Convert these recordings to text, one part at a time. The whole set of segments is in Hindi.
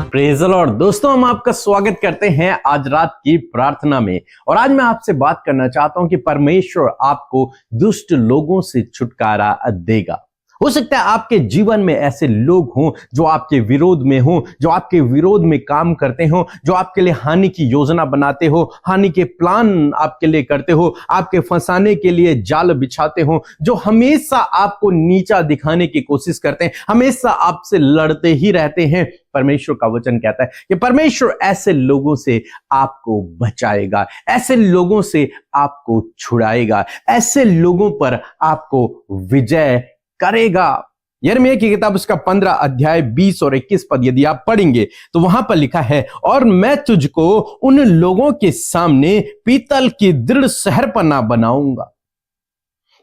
Praise the Lord. दोस्तों, हम आपका स्वागत करते हैं आज रात की प्रार्थना में। और आज मैं आपसे बात करना चाहता हूं कि परमेश्वर आपको दुष्ट लोगों से छुटकारा देगा। हो सकता है आपके जीवन में ऐसे लोग हों जो आपके विरोध में हों, जो आपके विरोध में काम करते हो, जो आपके लिए हानि की योजना बनाते हो, हानि के प्लान आपके लिए करते हो, आपके फंसाने के लिए जाल बिछाते हो, जो हमेशा आपको नीचा दिखाने की कोशिश करते हैं, हमेशा आपसे लड़ते ही रहते हैं। परमेश्वर का वचन कहता है कि परमेश्वर ऐसे लोगों से आपको बचाएगा, ऐसे लोगों से आपको छुड़ाएगा, ऐसे लोगों पर आपको विजय करेगा। यिर्मयाह की किताब उसका 15 अध्याय 20 और 21 पद यदि आप पढ़ेंगे तो वहां पर लिखा है, और मैं तुझको उन लोगों के सामने पीतल की दृढ़ शहरपनाह बनाऊंगा।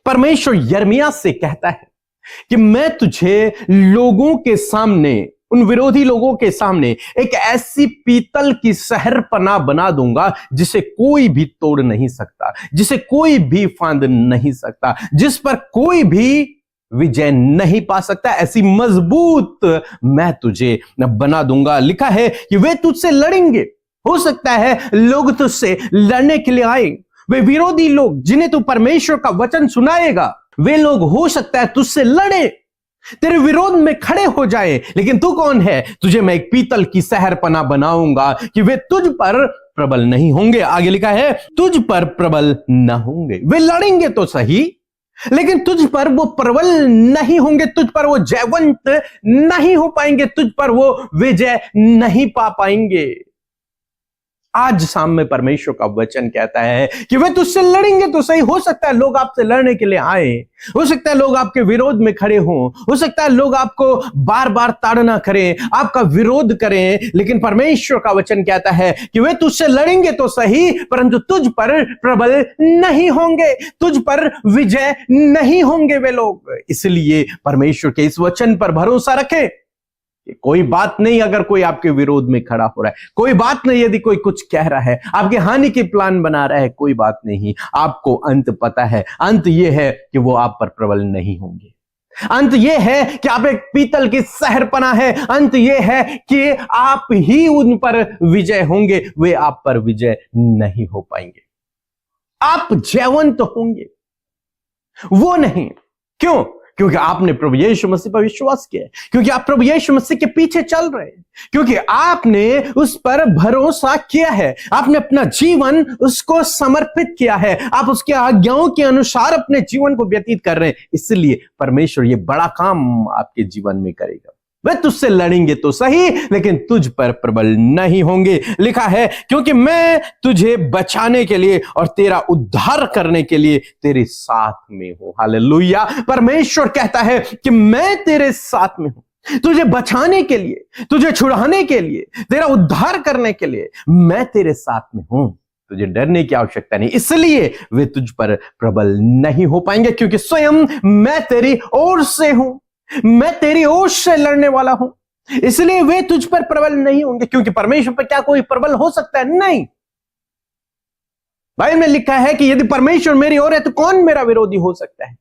परमेश्वर यिर्मयाह से कहता है कि मैं तुझे लोगों के सामने, उन विरोधी लोगों के सामने एक ऐसी पीतल की शहरपनाह बना दूंगा जिसे कोई भी तोड़ नहीं सकता, जिसे कोई भी फांद नहीं सकता, जिस पर कोई भी विजय नहीं पा सकता। ऐसी मजबूत मैं तुझे बना दूंगा। लिखा है कि वे तुझसे लड़ेंगे। हो सकता है लोग तुझसे लड़ने के लिए आए, वे विरोधी लोग जिन्हें तू परमेश्वर का वचन सुनाएगा, वे लोग हो सकता है तुझसे लड़े, तेरे विरोध में खड़े हो जाए, लेकिन तू कौन है? तुझे मैं एक पीतल की शहरपनाह बनाऊंगा कि वे तुझ पर प्रबल नहीं होंगे। आगे लिखा है, तुझ पर प्रबल न होंगे। वे लड़ेंगे तो सही, लेकिन तुझ पर वो प्रबल नहीं होंगे, तुझ पर वो जयवंत नहीं हो पाएंगे, तुझ पर वो विजय नहीं पा पाएंगे। आज शाम में परमेश्वर का वचन कहता है कि वे तुझसे लड़ेंगे तो सही। हो सकता है लोग आपसे लड़ने के लिए आए, हो सकता है लोग आपके विरोध में खड़े हों, हो सकता है लोग आपको बार बार ताड़ना करें, आपका विरोध करें, लेकिन परमेश्वर का वचन कहता है कि वे तुझसे लड़ेंगे तो सही, परंतु तुझ पर प्रबल नहीं होंगे, तुझ पर विजय नहीं होंगे वे लोग। इसलिए परमेश्वर के इस वचन पर भरोसा रखें। कोई बात नहीं अगर कोई आपके विरोध में खड़ा हो रहा है, कोई बात नहीं यदि कोई कुछ कह रहा है, आपके हानि के प्लान बना रहा है, कोई बात नहीं। आपको अंत पता है। अंत यह है कि वो आप पर प्रबल नहीं होंगे। अंत यह है कि आप एक पीतल की शहरपनाह है। अंत यह है कि आप ही उन पर विजय होंगे, वे आप पर विजय नहीं हो पाएंगे। आप जयवंत होंगे, वो नहीं। क्यों? क्योंकि आपने प्रभु यीशु मसीह पर विश्वास किया है, क्योंकि आप प्रभु यीशु मसीह के पीछे चल रहे हैं, क्योंकि आपने उस पर भरोसा किया है, आपने अपना जीवन उसको समर्पित किया है, आप उसके आज्ञाओं के अनुसार अपने जीवन को व्यतीत कर रहे हैं। इसलिए परमेश्वर ये बड़ा काम आपके जीवन में करेगा। वे तुझसे लड़ेंगे तो सही, लेकिन तुझ पर प्रबल नहीं होंगे। लिखा है, क्योंकि मैं तुझे बचाने के लिए और तेरा उद्धार करने के लिए तेरे साथ में हूं। हालेलुया। परमेश्वर कहता है कि मैं तेरे साथ में हूं, तुझे बचाने के लिए, तुझे छुड़ाने के लिए, तेरा उद्धार करने के लिए मैं तेरे साथ में हूं। तुझे डरने की आवश्यकता नहीं, इसलिए वे तुझ पर प्रबल नहीं हो पाएंगे, क्योंकि स्वयं मैं तेरी ओर से हूं, मैं तेरी ओर से लड़ने वाला हूं। इसलिए वे तुझ पर प्रबल नहीं होंगे। क्योंकि परमेश्वर पर क्या कोई प्रबल हो सकता है? नहीं। बाइबल में लिखा है कि यदि परमेश्वर मेरी ओर है तो कौन मेरा विरोधी हो सकता है?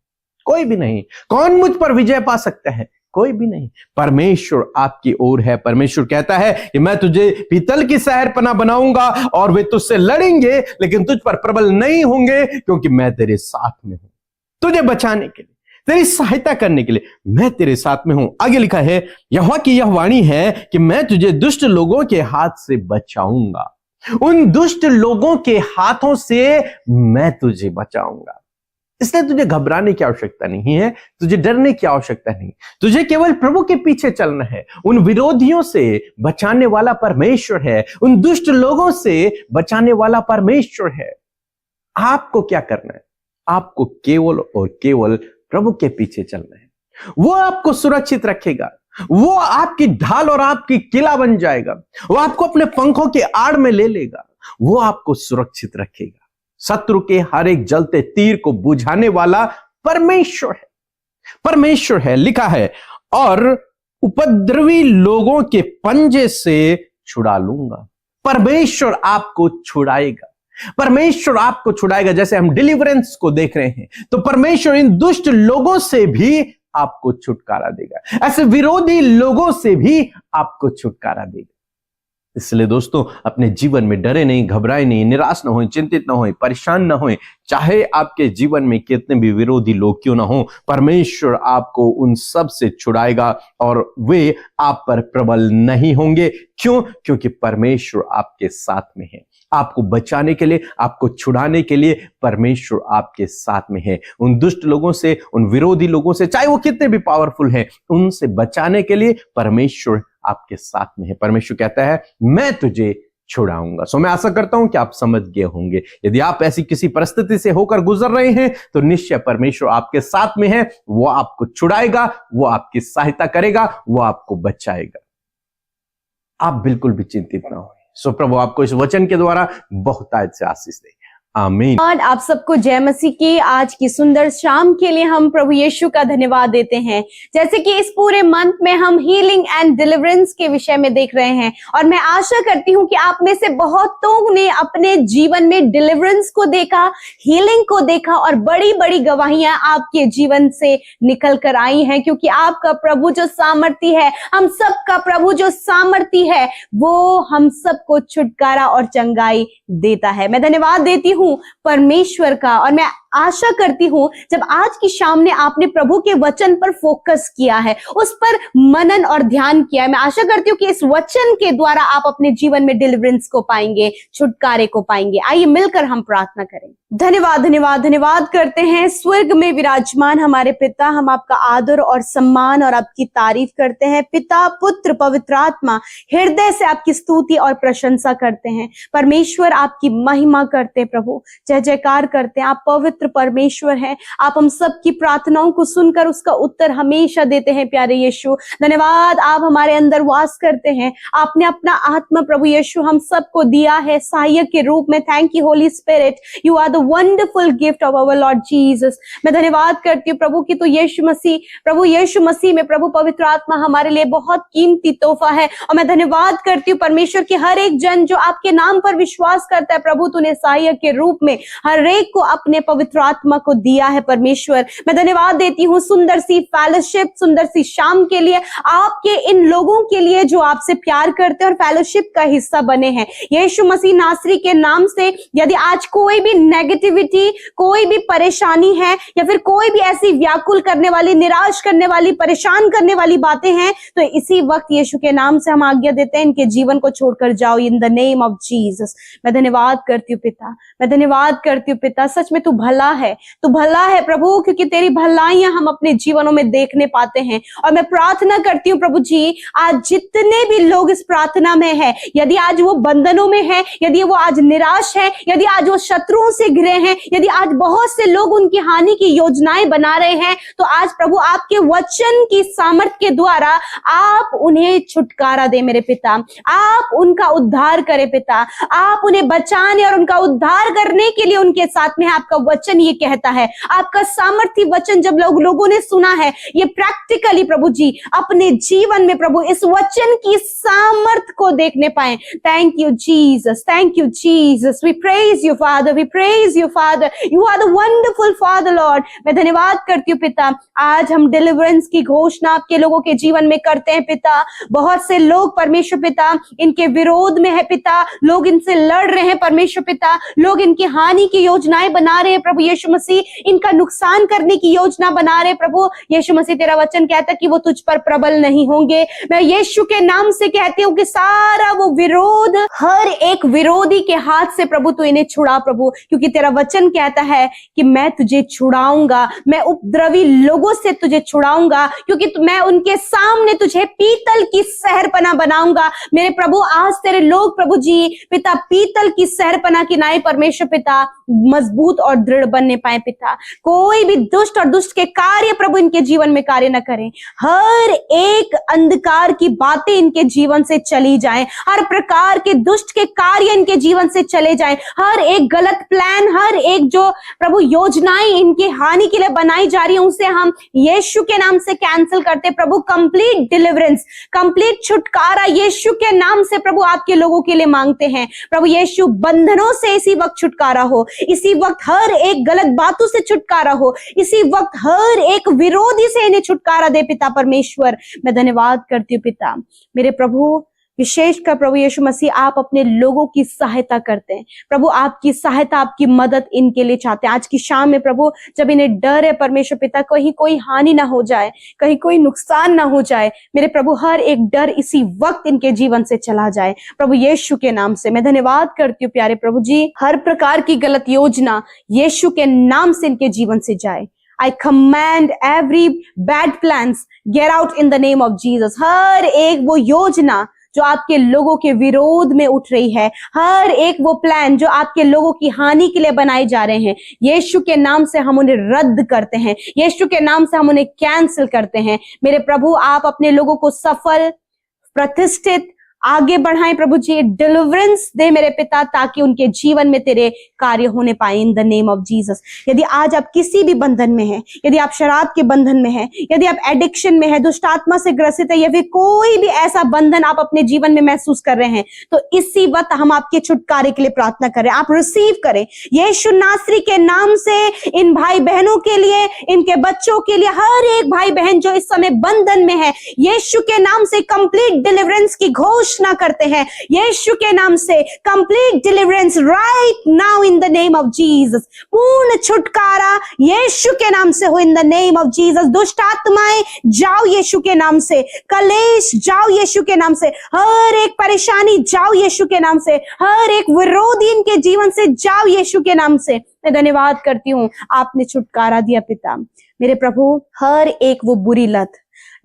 कोई भी नहीं। कौन मुझ पर विजय पा सकता है? कोई भी नहीं। परमेश्वर आपकी ओर है। परमेश्वर कहता है कि मैं तुझे पीतल की शहरपनाह बनाऊंगा और वे तुझसे लड़ेंगे, लेकिन तुझ पर प्रबल नहीं होंगे, क्योंकि मैं तेरे साथ में हूं। तुझे बचाने के लिए, तेरी सहायता करने के लिए मैं तेरे साथ में हूं। आगे लिखा है, यहोवा की यह वाणी है कि मैं तुझे दुष्ट लोगों के हाथ से बचाऊंगा। उन दुष्ट लोगों के हाथों से मैं तुझे बचाऊंगा। इसलिए तुझे घबराने की आवश्यकता नहीं है, तुझे डरने की आवश्यकता नहीं। तुझे केवल प्रभु के पीछे चलना है। उन विरोधियों से बचाने वाला परमेश्वर है, उन दुष्ट लोगों से बचाने वाला परमेश्वर है। आपको क्या करना है? आपको केवल और केवल प्रभु के पीछे चलना है। वो आपको सुरक्षित रखेगा, वो आपकी ढाल और आपकी किला बन जाएगा, वो आपको अपने पंखों के आड़ में ले लेगा, वो आपको सुरक्षित रखेगा। शत्रु के हर एक जलते तीर को बुझाने वाला परमेश्वर है। परमेश्वर है। लिखा है, और उपद्रवी लोगों के पंजे से छुड़ा लूंगा। परमेश्वर आपको छुड़ाएगा, परमेश्वर आपको छुड़ाएगा। जैसे हम डिलीवरेंस को देख रहे हैं, तो परमेश्वर इन दुष्ट लोगों से भी आपको छुटकारा देगा, ऐसे विरोधी लोगों से भी आपको छुटकारा देगा। इसलिए दोस्तों, अपने जीवन में डरे नहीं, घबराए नहीं, निराश ना हों, चिंतित ना हों, परेशान ना हों। चाहे आपके जीवन में कितने भी विरोधी लोग क्यों ना हों, परमेश्वर आपको उन सब से छुड़ाएगा और वे आप पर प्रबल नहीं होंगे। क्यों? क्योंकि परमेश्वर आपके साथ में है। आपको बचाने के लिए, आपको छुड़ाने के लिए परमेश्वर आपके साथ में है। उन दुष्ट लोगों से, उन विरोधी लोगों से, चाहे वो कितने भी पावरफुल हैं, उनसे बचाने के लिए परमेश्वर आपके साथ में है। परमेश्वर कहता है, मैं तुझे छुड़ाऊंगा। सो मैं आशा करता हूं कि आप समझ गए होंगे। यदि आप ऐसी किसी परिस्थिति से होकर गुजर रहे हैं तो निश्चय परमेश्वर आपके साथ में है। वो आपको छुड़ाएगा, वो आपकी सहायता करेगा, वो आपको बचाएगा। आप बिल्कुल भी चिंतित ना हो। सो प्रभु आपको इस वचन के द्वारा बहुतायत से आशीष दे। आमीन। और आप सबको जय मसीह की आज की सुंदर शाम के लिए हम प्रभु यीशु का धन्यवाद देते हैं। जैसे कि इस पूरे मंथ में हम हीलिंग एंड डिलीवरेंस के विषय में देख रहे हैं और मैं आशा करती हूं कि आप में से बहुतों ने अपने जीवन में डिलीवरेंस को देखा, हीलिंग को देखा और बड़ी बड़ी गवाहियां आपके जीवन से निकल कर आई हैं, क्योंकि आपका प्रभु जो सामर्थी है, हम सबका प्रभु जो सामर्थी है, वो हम सबको छुटकारा और चंगाई देता है। मैं धन्यवाद देती हूं परमेश्वर का और मैं आशा करती हूं जब आज की शाम ने आपने प्रभु के वचन पर फोकस किया है, उस पर मनन और ध्यान किया है, मैं आशा करती हूं कि इस वचन के द्वारा आप अपने जीवन में डिलीवरेंस को पाएंगे, छुटकारे को पाएंगे। आइए मिलकर हम प्रार्थना करें। धन्यवाद धन्यवाद धन्यवाद करते हैं स्वर्ग में विराजमान हमारे पिता, हम आपका आदर और सम्मान और आपकी तारीफ करते हैं। पिता, पुत्र, पवित्र आत्मा, हृदय से आपकी स्तुति और प्रशंसा करते हैं। परमेश्वर आपकी महिमा करते हैं, प्रभु जय जयकार करते हैं। आप पवित्र परमेश्वर हैं। आप हम सब की प्रार्थनाओं को सुनकर उसका उत्तर हमेशा देते हैं। प्यारे यीशु, धन्यवाद, आप हमारे अंदर वास करते हैं। आपने अपना आत्मा प्रभु यीशु हम सबको दिया है सहायक के रूप में। Thank you holy spirit, you are the wonderful gift of our lord Jesus. मैं धन्यवाद करती हूँ प्रभु की तो प्रभु यीशु मसीह में प्रभु पवित्र आत्मा हमारे लिए बहुत कीमती तोहफा है। और मैं धन्यवाद करती हूँ परमेश्वर की हर एक जन जो आपके नाम पर विश्वास करता है, प्रभु तूने सहायक के रूप में हर एक को अपने पवित्र आत्मा को दिया है। परमेश्वर मैं धन्यवाद देती हूँ सुंदर सी फेलोशिप, सुंदर सी शाम के लिए, आपके इन लोगों के लिए जो आपसे प्यार करते हैं और फेलोशिप का हिस्सा बने हैं। यीशु मसीह नासरी के नाम से यदि आज कोई भी नेगेटिविटी, कोई भी परेशानी है या फिर कोई भी ऐसी व्याकुल करने वाली, निराश करने वाली, परेशान करने वाली बातें हैं, तो इसी वक्त यीशु के नाम से हम आज्ञा देते हैं, इनके जीवन को छोड़कर जाओ इन द नेम ऑफ जीसस। मैं धन्यवाद करती हूँ पिता, मैं धन्यवाद करती हूँ पिता, सच में तू भला है, तू भला है प्रभु, क्योंकि तेरी भलाइयां हम अपने जीवनों में देखने पाते हैं। और मैं प्रार्थना करती हूँ प्रभु जी, आज जितने भी लोग इस प्रार्थना में है, यदि आज वो बंधनों में है, यदि वो आज निराश है, यदि आज वो शत्रुओं से घिरे हैं, यदि आज बहुत से लोग उनकी हानि की योजनाएं बना रहे हैं, तो आज प्रभु आपके वचन की सामर्थ के द्वारा आप उन्हें छुटकारा दे मेरे पिता, आप उनका उद्धार करे पिता, आप उन्हें बचाने और उनका उद्धार करने के लिए उनके साथ में आपका वचन ये कहता है। आपका सामर्थी वचन जब लोगों ने सुना है, ये प्रैक्टिकली प्रभु जी अपने जीवन में प्रभु इस वचन की सामर्थ को देखने पाए। Thank you Jesus, thank you Jesus, we praise you father, we praise you father, you are the wonderful father lord. मैं धन्यवाद करती हूँ पिता, आज हम डिलीवरेंस की घोषणा आपके लोगों के जीवन में करते हैं पिता। बहुत से लोग परमेश्वर पिता इनके विरोध में है पिता, लोग इनसे लड़ रहे हैं परमेश्वर पिता, लोग इनकी हानि की योजनाएं बना रहे हैं प्रभु यीशु मसीह, इनका नुकसान करने की योजना बना रहे प्रभु यीशु मसीह। तेरा वचन कहता है कि वो तुझ पर प्रबल नहीं होंगे। मैं यीशु के नाम से कहती हूँ कि सारा वो विरोध, हर एक विरोधी के हाथ से प्रभु तू इन्हें छुड़ा प्रभु, क्योंकि तेरा वचन कहता है कि मैं तुझे छुड़ाऊंगा, मैं उपद्रवी लोगों से तुझे छुड़ाऊंगा, क्योंकि मैं उनके सामने तुझे पीतल की सहरपना बनाऊंगा। मेरे प्रभु आज तेरे लोग प्रभु जी पिता पीतल की सहरपना की नाई परमेश्वर पिता मजबूत और दृढ़ बनने पाए पिता। कोई भी दुष्ट और दुष्ट के कार्य प्रभु इनके जीवन में कार्य न करें, हर एक अंधकार की बातें इनके जीवन से चली जाएं, हर प्रकार के दुष्ट के कार्य इनके जीवन से चले जाएं, हर एक गलत प्लान, हर एक जो प्रभु योजनाएं इनकी हानि के लिए बनाई जा रही है, उसे हम यीशु के नाम से कैंसिल करते प्रभु। कंप्लीट डिलीवरेंस, कंप्लीट छुटकारा यीशु के नाम से प्रभु आपके लोगों के लिए मांगते हैं प्रभु यीशु। बंधनों से इसी वक्त छुटकारा हो, इसी वक्त हर एक गलत बातों से छुटकारा हो, इसी वक्त हर एक विरोधी से इन्हें छुटकारा दे पिता परमेश्वर। मैं धन्यवाद करती हूँ पिता, मेरे प्रभु विशेषकर प्रभु यीशु मसीह आप अपने लोगों की सहायता करते हैं। प्रभु आपकी सहायता, आपकी मदद इनके लिए चाहते हैं। आज की शाम में प्रभु जब इन्हें डर है परमेश्वर पिता, कहीं कोई हानि ना हो जाए, कहीं कोई नुकसान ना हो जाए, मेरे प्रभु हर एक डर इसी वक्त इनके जीवन से चला जाए प्रभु यीशु के नाम से। मैं धन्यवाद करती हूँ प्यारे प्रभु जी, हर प्रकार की गलत योजना यीशु के नाम से इनके जीवन से जाए। I command every bad plans get out in the name of Jesus। हर एक वो योजना जो आपके लोगों के विरोध में उठ रही है, हर एक वो प्लान जो आपके लोगों की हानि के लिए बनाए जा रहे हैं, यीशु के नाम से हम उन्हें रद्द करते हैं, यीशु के नाम से हम उन्हें कैंसिल करते हैं। मेरे प्रभु आप अपने लोगों को सफल, प्रतिष्ठित, आगे बढ़ाएं प्रभु जी, डिलीवरेंस दे मेरे पिता, ताकि उनके जीवन में तेरे कार्य होने पाए इन द नेम ऑफ जीसस। यदि आज आप किसी भी बंधन में हैं, यदि आप शराब के बंधन में हैं, यदि आप एडिक्शन में हैं, दुष्ट आत्मा से ग्रसित है, या फिर कोई भी ऐसा बंधन आप अपने जीवन में महसूस कर रहे हैं, तो इसी वक्त हम आपके छुटकारे के लिए प्रार्थना करें। आप रिसीव करें यीशु नासरी के नाम से। इन भाई बहनों के लिए, इनके बच्चों के लिए, हर एक भाई बहन जो इस समय बंधन में है, यीशु के नाम से कंप्लीट डिलीवरेंस की घोषणा करते हैं। यीशु के नाम से complete deliverance right now in the name of Jesus. पूर्ण छुटकारा यीशु के नाम से हो इन द नेम ऑफ जीसस। दुष्ट आत्माएं जाओ यीशु के नाम से, कलेश जाओ यीशु के नाम से, हर एक परेशानी जाओ यीशु के नाम से, हर एक विरोधी इनके जीवन से जाओ यीशु के नाम से। मैं धन्यवाद करती हूँ, आपने छुटकारा दिया पिता। मेरे प्रभु हर एक वो बुरी लत,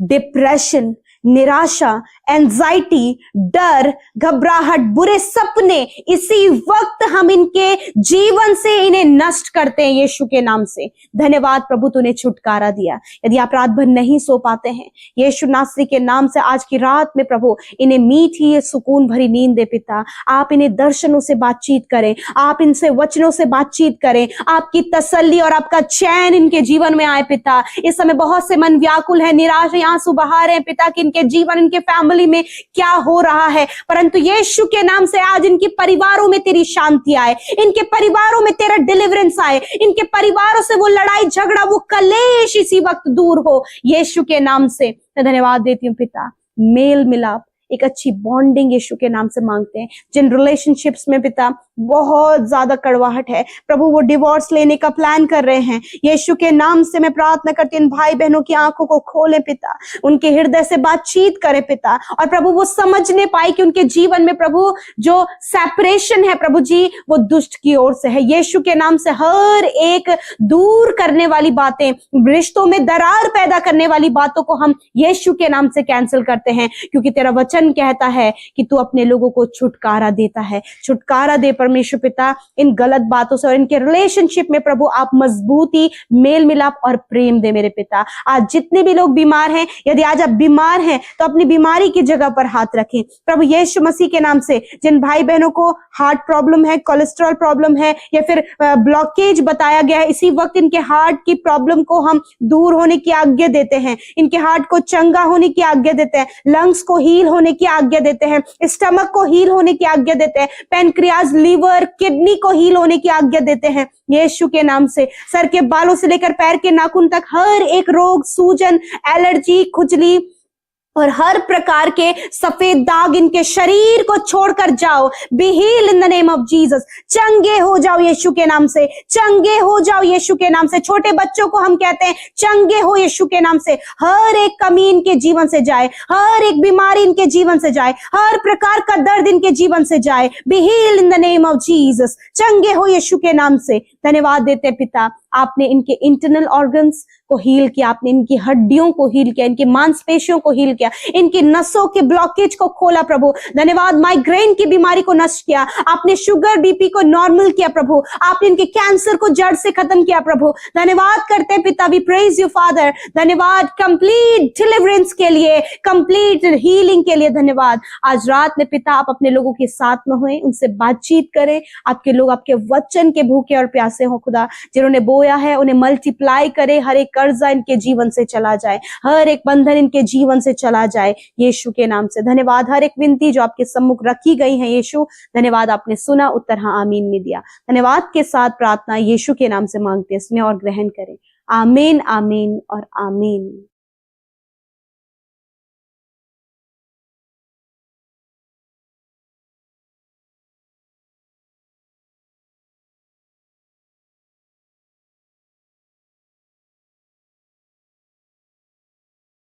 डिप्रेशन, निराशा, एंजाइटी, डर, घबराहट, बुरे सपने, इसी वक्त हम इनके जीवन से इन्हें नष्ट करते हैं यीशु के नाम से। धन्यवाद प्रभु, तूने छुटकारा दिया। यदि आप रात भर नहीं सो पाते हैं, यीशु नासरी के नाम से आज की रात में प्रभु इन्हें मीठी सुकून भरी नींद दे पिता। आप इन्हें दर्शनों से बातचीत करें, आप इनसे वचनों से बातचीत करें, आपकी तसल्ली और आपका चैन इनके जीवन में आए पिता। इस समय बहुत से मन व्याकुल है, निराश है, आंसू बहा रहे हैं पिता कि इनके जीवन, इनके फैमिली में क्या हो रहा है, परंतु यीशु के नाम से आज इनके परिवारों में तेरी शांति आए, इनके परिवारों में तेरा डिलीवरेंस आए, इनके परिवारों से वो लड़ाई झगड़ा, वो कलेश इसी वक्त दूर हो यीशु के नाम से। मैं धन्यवाद देती हूँ पिता। मेल मिलाप, एक अच्छी बॉन्डिंग यीशु के नाम से मांगते हैं। जिन रिलेशनशिप्स में पिता बहुत ज्यादा कड़वाहट है प्रभु, वो डिवोर्स लेने का प्लान कर रहे हैं, यीशु के नाम से मैं प्रार्थना करती हूँ, भाई बहनों की आंखों को खोले पिता, उनके हृदय से बातचीत करे पिता, और प्रभु वो समझने पाए कि उनके जीवन में प्रभु जो सेपरेशन है प्रभु जी, वो दुष्ट की ओर से है। यीशु के नाम से हर एक दूर करने वाली बातें, रिश्तों में दरार पैदा करने वाली बातों को हम यीशु के नाम से कैंसिल करते हैं, क्योंकि तेरा वचन कहता है कि तू अपने लोगों को छुटकारा देता है। छुटकारा दे परमेश्वर पिता इन गलत बातों से, और इनके रिलेशनशिप में प्रभु आप मजबूती, मेल मिलाप और प्रेम दे मेरे पिता। आज जितने भी लोग बीमार हैं, यदि आज आप बीमार हैं तो अपनी बीमारी की जगह पर हाथ रखें प्रभु यीशु मसीह के नाम से। जिन भाई बहनों को हार्ट प्रॉब्लम है, कोलेस्ट्रॉल प्रॉब्लम है, या फिर ब्लॉकेज बताया गया है, इसी वक्त इनके हार्ट की प्रॉब्लम को हम दूर होने की आज्ञा देते हैं, इनके हार्ट को चंगा होने की आज्ञा देते हैं, लंग्स को हील होने की आज्ञा देते हैं, स्टमक को हील होने की आज्ञा देते हैं, पैनक्रियाज, लीवर, किडनी को हील होने की आज्ञा देते हैं यीशु के नाम से। सर के बालों से लेकर पैर के नाखून तक हर एक रोग, सूजन, एलर्जी, खुजली और हर प्रकार के सफेद दाग इनके शरीर को छोड़कर जाओ। Be heal in the name of Jesus. चंगे हो जाओ यीशु के नाम से, चंगे हो जाओ यीशु के नाम से। छोटे बच्चों को हम कहते हैं चंगे हो यीशु के नाम से। हर एक कमी इनके जीवन से जाए, हर एक बीमारी इनके जीवन से जाए, हर प्रकार का दर्द इनके जीवन से जाए। Be heal in the name of Jesus. चंगे हो यीशु के नाम से। धन्यवाद देते हैं पिता, आपने इनके इंटरनल ऑर्गन्स को हील किया, आपने इनकी हड्डियों को हील किया, इनकी मांसपेशियों को हील किया, इनकी नसों के ब्लॉकेज को खोला प्रभु। धन्यवाद, माइग्रेन की बीमारी को नष्ट किया, आपने शुगर बीपी को नॉर्मल किया प्रभु, आपने इनके कैंसर को जड़ से खत्म किया प्रभु। धन्यवाद करते हैं पिता, वी प्रेज यू फादर। धन्यवाद कंप्लीट डिलीवरेंस के लिए, कंप्लीट हीलिंग के लिए धन्यवाद। आज रात में पिता आप अपने लोगों के साथ में हुए, उनसे बातचीत करें। आपके लोग आपके वचन के भूखे और प्यासे हो खुदा, जिन्होंने बोया है उन्हें मल्टीप्लाई करे। हर एक कर्जा इनके जीवन से चला जाए, हर एक बंधन इनके जीवन से चला जाए यीशु के नाम से। धन्यवाद, हर एक विनती जो आपके सम्मुख रखी गई है यीशु, धन्यवाद आपने सुना, उत्तर हाँ आमीन में दिया। धन्यवाद के साथ प्रार्थना यीशु के नाम से मांगते हैं, सुने और ग्रहण करें। आमीन, आमीन और आमीन।